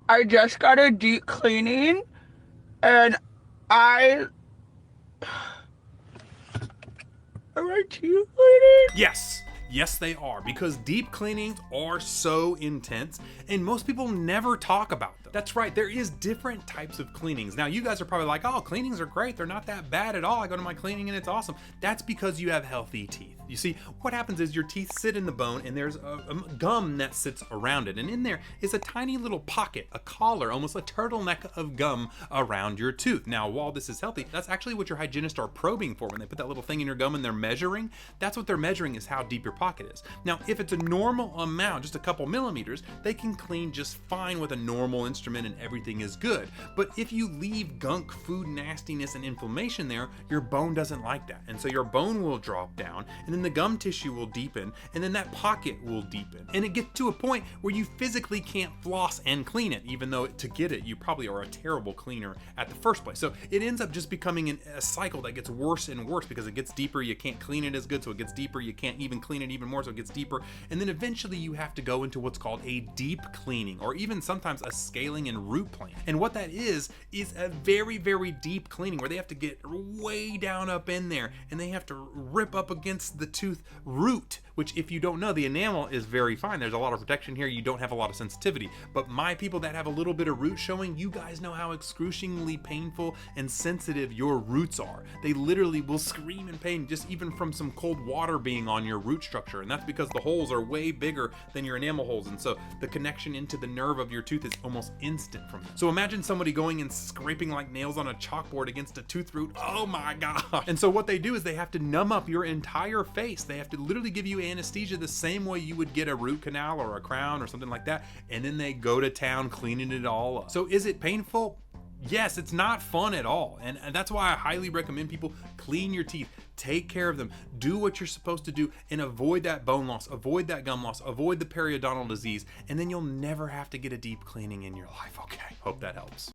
I just got a deep cleaning and I are my teeth bleeding? Yes. Yes, they are, because deep cleanings are so intense, and most people never talk about them. That's right, there is different types of cleanings. Now, you guys are probably like, oh, cleanings are great, they're not that bad at all. I go to my cleaning and it's awesome. That's because you have healthy teeth. You see, what happens is your teeth sit in the bone and there's a gum that sits around it. And in there is a tiny little pocket, a collar, almost a turtleneck of gum around your tooth. Now, while this is healthy, that's actually what your hygienists are probing for when they put that little thing in your gum and they're measuring. That's what they're measuring, is how deep your pocket is. Now, if it's a normal amount, just a couple millimeters, they can clean just fine with a normal instrument and everything is good. But if you leave gunk, food nastiness, and inflammation there, your bone doesn't like that. And so your bone will drop down, and then the gum tissue will deepen, and then that pocket will deepen. And it gets to a point where you physically can't floss and clean it, even though to get it, you probably are a terrible cleaner at the first place. So it ends up just becoming a cycle that gets worse and worse, because it gets deeper, you can't clean it as good, so it gets deeper, you can't even clean it even more, so it gets deeper. And then eventually you have to go into what's called a deep cleaning, or even sometimes a scaling and root plane. And what that is a very, very deep cleaning where they have to get way down up in there and they have to rip up against the tooth root, which, if you don't know, the enamel is very fine. There's a lot of protection here. You don't have a lot of sensitivity. But my people that have a little bit of root showing, you guys know how excruciatingly painful and sensitive your roots are. They literally will scream in pain just even from some cold water being on your root structure. And that's because the holes are way bigger than your enamel holes. And so the connection into the nerve of your tooth is almost instant from that. So imagine somebody going and scraping like nails on a chalkboard against a tooth root. Oh my gosh. And so what they do is they have to numb up your entire face. They have to literally give you anesthesia the same way you would get a root canal or a crown or something like that. And then they go to town cleaning it all up. So is it painful? Yes, it's not fun at all. And that's why I highly recommend people clean your teeth, take care of them, do what you're supposed to do, and avoid that bone loss, avoid that gum loss, avoid the periodontal disease, and then you'll never have to get a deep cleaning in your life. Okay, hope that helps.